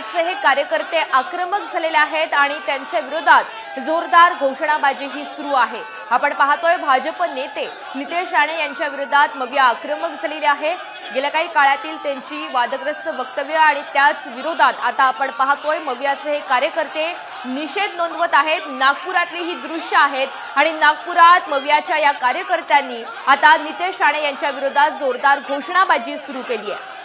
मवियाचे हे कार्यकर्ते आक्रमक झालेले आहेत आणि त्यांच्या विरोधात जोरदार घोषणाबाजी ही सुरू आहे। आपण पाहतोय भाजप नेते नितेश राणे यांच्या विरोधात मविया आक्रमक झालेले आहे। गेल्या काही काळातील त्यांची वादग्रस्त वक्तव्य आणि त्याच विरोधात आता आपण पाहतोय मवियाचे हे कार्यकर्ते निषेध नोंदवत आहेत। नागपुरातली ही दृश्य आहेत आणि नागपुरात मवियाच्या या कार्यकर्त्यांनी आता नितेश राणे यांच्या विरोधात जोरदार घोषणाबाजी सुरू केली आहे।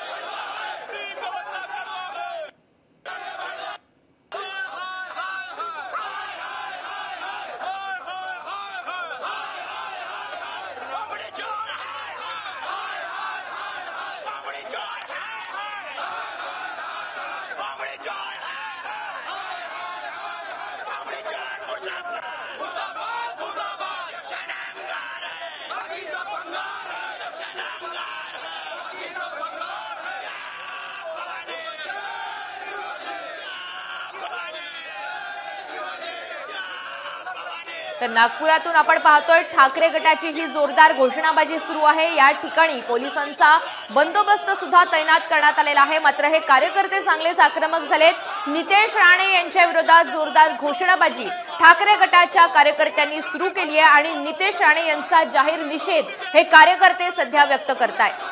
तर नागपुरातून आपण पाहतोय ठाकरे गटाची ही जोरदार घोषणाबाजी सुरू आहे। या ठिकाणी पोलिसांचा बंदोबस्त सुद्धा तैनात करण्यात आलेला आहे। मात्र हे कार्यकर्ते चांगलेच आक्रमक झालेत। नितेश राणे यांच्या विरोधात जोरदार घोषणाबाजी ठाकरे गटाच्या कार्यकर्त्यांनी सुरू केली आहे आणि नितेश राणे यांचा जाहीर निषेध हे कार्यकर्ते सध्या व्यक्त करतायत।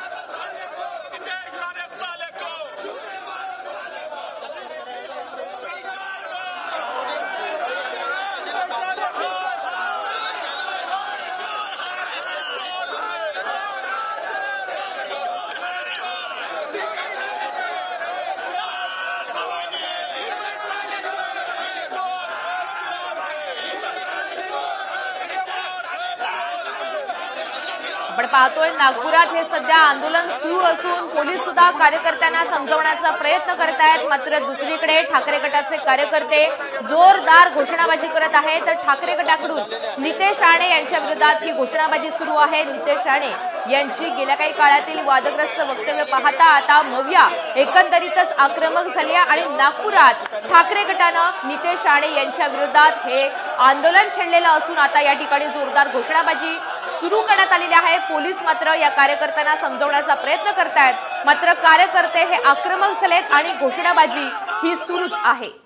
आपण पाहतोय नागपुरात हे सध्या आंदोलन सुरू असून पोलीस सुद्धा कार्यकर्त्यांना समजवण्याचा प्रयत्न करत आहेत। मात्र दुसरीकडे ठाकरे गटाचे कार्यकर्ते जोरदार घोषणाबाजी करत आहेत। तर ठाकरे गटाकडून नितेश राणे यांच्या विरोधात ही घोषणाबाजी सुरू आहे। नितेश राणे यांची गेल्या काही काळातील वादग्रस्त वक्तव्य पाहता आता मविया एकंदरीतच आक्रमक झाली आहे आणि नागपुरात ठाकरे गटानं नितेश राणे यांच्या विरोधात हे आंदोलन छेडलेलं असून आता या ठिकाणी जोरदार घोषणाबाजी सुरू करण्यात आलेली आहे। पोलीस मात्र या कार्यकर्त्यांना समजवण्याचा प्रयत्न करतायत। मात्र कार्यकर्ते हे आक्रमक झालेत आणि घोषणाबाजी ही सुरूच आहे।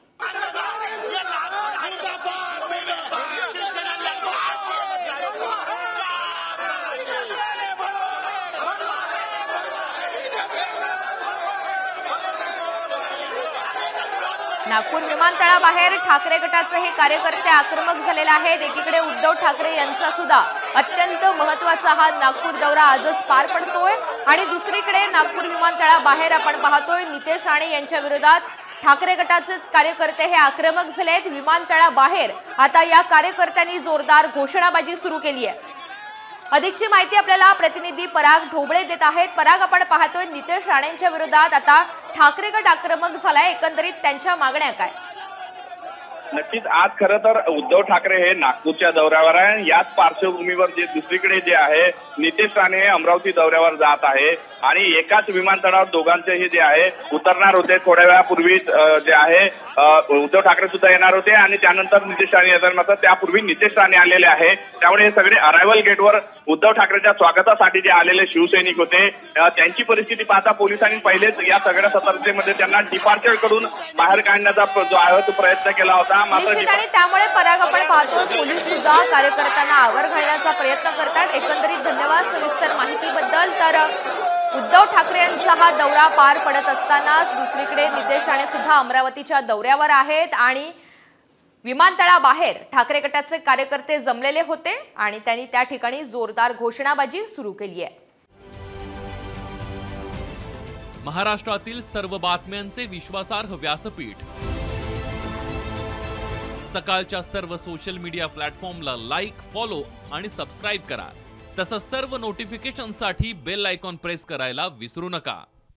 नागपूर विमानतळाबाहेर ठाकरे गटाचे हे कार्यकर्ते आक्रमक झालेले आहेत। एकीकडे उद्धव ठाकरे यांचा सुद्धा अत्यंत महत्त्वाचा हा नागपूर दौरा आजच पार पडतोय आणि दुसरीकडे नागपूर विमानतळाबाहेर आपण पाहतोय नितेश राणे यांच्या विरोधात ठाकरे गटाचेच कार्यकर्ते हे आक्रमक झालेत। विमानतळाबाहेर आता या कार्यकर्त्यांनी जोरदार घोषणाबाजी सुरू केली आहे। अधिकची माहिती आपल्याला प्रतिनिधी पराग ढोबळे देत आहेत। पराग, आपण पाहतोय नितेश राणेंच्या विरोधात आता ठाकरे गट आक्रमक झालाय, एकंदरीत त्यांच्या मागण्या काय? नक्कीच आज खरं तर उद्धव ठाकरे हे नागपूरच्या दौऱ्यावर आहे। याच पार्श्वभूमीवर जे दुसरीकडे जे आहे नितेश राणे हे अमरावती दौऱ्यावर जात आहे आणि एकाच विमानतळावर दोघांचेही जे आहे उतरणार होते। थोड्या वेळापूर्वी जे आहे उद्धव ठाकरे सुद्धा येणार होते आणि त्यानंतर नितेश राणे येणार, मात्र त्यापूर्वी नितेश राणे आलेले आहे। त्यामुळे हे सगळे अरायव्हल गेटवर उद्धव ठाकरेंच्या स्वागतासाठी जे आलेले शिवसैनिक होते त्यांची परिस्थिती पाहता पोलिसांनी पहिलेच या सगळ्या सतर्कतेमध्ये त्यांना डिपार्चर करून बाहेर काढण्याचा जो आहे तो प्रयत्न केला होता। निश्चित आणि त्यामुळे पराग आपण पाहतो पोलीस सुद्धा कार्यकर्त्यांना आवर घालण्याचा प्रयत्न करतात। एकंदरीत धन्यवाद सविस्तर माहितीबद्दल। तर उद्धव ठाकरे यांचा हा दौरा पार पडत असतानाच दुसरीकडे नितेश राणे सुद्धा अमरावतीच्या दौऱ्यावर आहेत आणि विमानतळाबाहेर ठाकरे गटाचे कार्यकर्ते जमलेले होते आणि त्यांनी त्या ठिकाणी जोरदार घोषणाबाजी सुरू केली आहे। महाराष्ट्रातील सर्व बातम्यांचे विश्वासार्ह व्यासपीठ सकाळच्या सर्व सोशल मीडिया प्लॅटफॉर्मला लाईक, फॉलो आणि सबस्क्राइब करा। तसंच सर्व नोटिफिकेशनसाठी बेल आयकॉन प्रेस करायला विसरू नका।